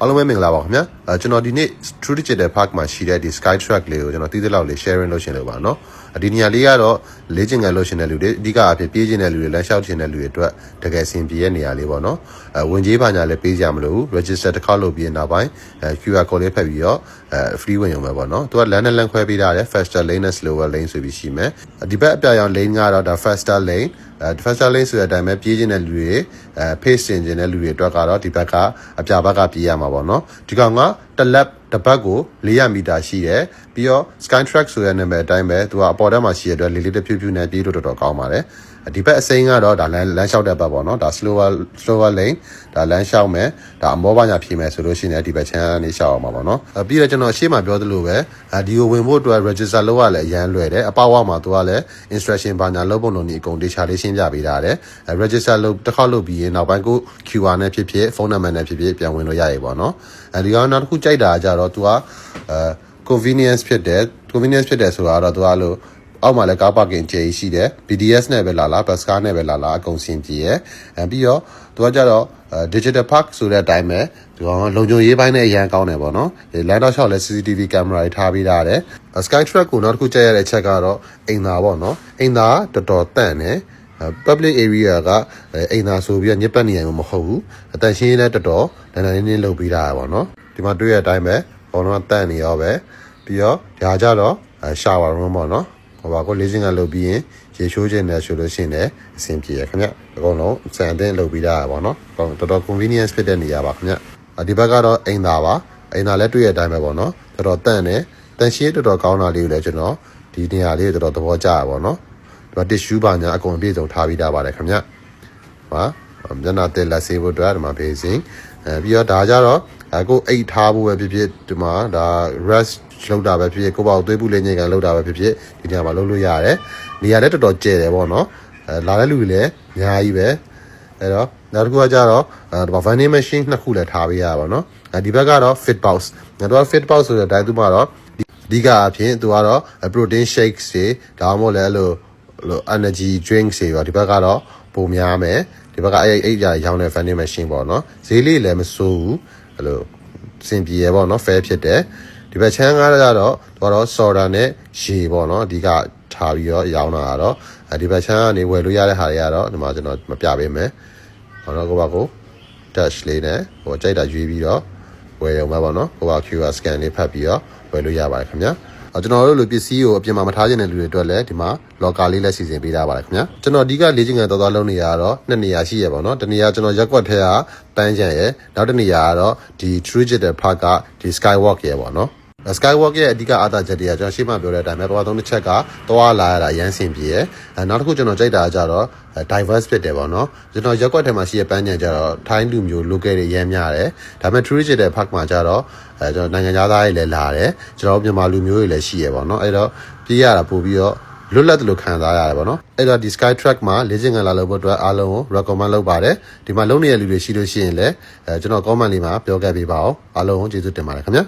အားလုံးပဲမင်္ဂလာပါခင်ဗျာကျွန်တော်ဒီနေ့ True Digital Park မှာရှိတဲ့ဒီ Skytrack လေးကိုကျွန်တော်တီးသလောက်လေး sharing လုပ်ရှင်လို့ပါเนาะဒီနေရာလေးကတော့လေ့ကျင့်ခန်းလုပ်ရှင်တဲ့လူတွေအဓိကအဖြစ်ပြေးခြင်းတဲ့လူတွေလမ်းလျှောက်ခြင်းတဲ့လူတွေအတွက်တကယ်အဆင်ပြေတဲ့နေရာလေးပေါ့เนาะဝင်ကြီးပါညာလည်းပေးကြမလို့ register တစ်ခါလုပ်ပြီးနောက်ပိုင်းQR code လေးဖတ်ပြီးတော့free ဝင်ရုံပဲပေါ့เนาะသူကလမ်းနဲ့လမ်းခွဲပေးထားတယ် faster lane နဲ့ slower lane ဆိုပြီးရှိမယ်ဒီဘက်အပြရောင် lane ကတော့ဒါ faster lane faster lane ဆိုတဲ့အတိုင်းပဲပြေးခြင်းတဲ့လူတွေpace တင်ခြင်းတဲ့လူတွေအတွက်ကတော့ဒီဘက်ကအပြဘက်ကပြေးရမှာပေါ့เนาะဒီကောင်ကတစ်လက်တစ်ပတ်ကို400မီတာရှိတယ်ပြီးတော့ Skytrack ဆိုတဲ့နာမည်အတိုင်းပဲသူကအပေါ်တက်မှာရှိတဲ့အတွက်လေးလေးတစ်ဖြူဖြူနဲ့ပြေးလို့တော်တော်ကောင်းပါတယ်ဒီဘက်အစိမ်းကတော့ဒါလမ်းလျှောက်တဲ့ဘက်ပေါ့နော်ဒါ slower lane ဒါလမ်းလျှောက်မယ်ဒါအမောပါညာဖြေမယ်ဆိုလို့ရှိရင်ဒီဘက်ချမ်းကနေလျှောက်အောင်ပါပေါ့နော်ပြီးတော့ကျွန်တော်အရှိမပြောသလိုပဲဒီကိုဝင်ဖို့အတွက် register လုပ်ရလဲအရန်လွယ်တယ်အပေါက်ဝမှာသူကလည်း instruction ဘာညာလုပ်ပုံလုပ်နေအကုန်ဒေချာလေးရှင်းပြပေးထားတယ် register လုပ်တစ်ခါလုပ်ပြီးရင်နောက်ပိုင်းကို QR နဲ့ဖြစ်ဖြစ်ဖုန်းနံပါတ်နဲ့ဖြစ်ဖြစ်ပြန်ဝင်လို့ရရပါတော့ဒီကောင်နောက်တစ်ခုကြိုက်တာကြတော့သူကconvenience ဖြစ်တယ်ဆိုတာတော့သူကလို့အောက်မှာလည်းကားပါကင်ကျေးရှိတယ် BDS နဲ့ပဲလာဘတ်စကားနဲ့ပဲလာအကုန်စင်ပြေရပြီးတော့သူကကြတော့ digital park ဆိုတဲ့အတိုင်းပဲဒီကောင်လုံခြုံရေးပိုင်းနဲ့အရန်ကောင်းတယ်ပေါ့နော်လမ်းတော့လျှောက်လဲ CCTV camera တွေထားပေးထားတယ် Skytrack ကိုနောက်တစ်ခုကြည့်ရတဲ့ချက်ကတော့အိမ်သာပေါ့နော်အိမ်သာတော်တော်တန့်တယ် public area ကအိမ်သာဆိုပြီးညစ်ပတ်နေရင်မဟုတ်ဘူးအတန်ရှင်းလည်းတော်တော်ဒဏ္ဍာနေလုပ်ပေးထားရပါတော့ဒီမှာတွေ့ရတဲ့အတိုင်းပဲဘောလုံးတန့်နေရောပဲပြီးတော့ဒါကြတော့ shower room ပေါ့နော်ဟိုဘာကိုလေးစင်ကလုပ်ပြီးရင်ရေချိုးခြင်းနဲ့ဆိုလို့ရှိရင်လည်းအဆင်ပြေရခင်ဗျအကုန်လုံးစံအတင်းလုပ်ပြီးတာပါเนาะတော်တော် convenience ဖြစ်တဲ့နေရာပါခင်ဗျဒီဘက်ကတော့အိမ်သာပါအိမ်သာလည်းတွေ့ရတဲ့အတိုင်းပဲပေါ့เนาะတော်တော်တန့်တယ်တန်ရှင်းတော်တော်ကောင်းတာလေးကိုလည်းကျွန်တော်ဒီနေရာလေးကိုတော်တော်သဘောကျရပါเนาะဒီမှာ tissue ပါညာအကုန်ပြည့်စုံထားပြီးတာပါတယ်ခင်ဗျဟာမျက်နှာတက်လက်ဆေးဖို့အတွက်ဒီမှာ basing ပြီးတော့ဒါကြတော့ကိုအိတ်ထားဖို့ပဲဖြစ်ဖြစ်ဒီမှာဒါ rest လောက်တာပဲဖြစ်ဖြစ်ကိုပေါ့သွေးပူလေးညင်ကန်လောက်တာပဲဖြစ်ဖြစ်ဒီနေရာမှာလုပ်လို့ရတယ်နေရာလည်းတော်တော်ကျယ်တယ်ပေါ့နော်လာတဲ့လူတွေလည်းအများကြီးပဲအဲ့တော့နောက်တစ်ခုကကြတော့ဒီမှာ vending machine နှစ်ခုလည်းထားပေးရပါတော့ဒီဘက်ကတော့ fit box တော့ fit box ဆိုတဲ့အတိုင်းသူမှာတော့ဒီကအဖြစ်သူကတော့ protein shakes တွေဒါမှမဟုတ်လည်းအဲ့လို energy drinks တွေပေါ့ဒီဘက်ကတော့ပုံများမယ်ဒီဘက်ကအဲ့ကြရောင်းတဲ့ vending machine ပေါ့နော်ဈေးလေးလည်းမစိုးဘူးအဲ့လိုစင်ပြေရပေါ့နော် fair ဖြစ်တယ်ဒီဘက်ချမ်းကားကတော့soda နဲ့ရေပေါ့နော်အဓိကထားပြီးတော့ရောင်းတာကတော့ဒီဘက်ချမ်းကနေဝယ်လို့ရတဲ့ဟာတွေကတော့ဒီမှာကျွန်တော်မပြပေးမယ်ဟောတော့ကို touch လေးနဲ့ဟိုကြိုက်တာရွေးပြီးတော့ဝယ်ရုံပဲပေါ့နော်ကို QR scan လေးဖတ်ပြီးတော့ဝယ်လို့ရပါတယ်ခင်ဗျာကျွန်တော်တို့လိုပစ္စည်းကိုအပြင်မှာမထားခြင်းတဲ့လူတွေအတွက်လည်းဒီမှာ locker လေးလည်းစီစဉ်ပေးထားပါတယ်ခင်ဗျာကျွန်တော်အဓိကလေ့ကျင့်ခန်းတော်လုံးနေရတော့2နေရာရှိရပါတော့တနေရာကျွန်တော်ရက်ကွက်ထဲကပန်းချံရယ်နောက်တစ်နေရာကတော့ဒီ True Digital Park ကဒီ Skywalk ရယ်ပေါ့နော်Skywalk ရဲ့အဓိကအားသာချက်တွေကကျွန်တော်ရှေ့မှာပြောတဲ့အတိုင်းပဲပထမဆုံးတစ်ချက်ကသွားလာရတာရမ်းဆင်ပြေရယ်နောက်တစ်ခုကျွန်တော်ကြိုက်တာကြတော့ diverse ဖြစ်တယ်ပေါ့နော်ကျွန်တော်ရက်ကွက်ထဲမှာရှိတဲ့ပန်းညံကြတော့ထိုင်းလူမျိုး local တွေရမ်းများတယ်ဒါပေမဲ့ True Digital Park မှာကြတော့ကျွန်တော်နိုင်ငံသားတွေလည်းလာတယ်ကျွန်တော်မြန်မာလူမျိုးတွေလည်းရှိရယ်ပေါ့နော်အဲ့တော့ပြေးရတာပို့ပြီးတော့လွတ်လပ်တယ်လို့ခံစားရတယ်ပေါ့နော်အဲ့တော့ဒီ Skytrack မှာလေ့ကျင့်ခန်းလာလို့အတွက်အားလုံးကို recommend လုပ်ပါတယ်ဒီမှာလုံနေတဲ့လူတွေရှိလို့ရှိရင်လည်းကျွန်တော် comment လေးမှာပြောခဲ့ပေးပါဦးအားလုံးကိုကျေးဇူးတင်ပါတယ်ခင်ဗျာ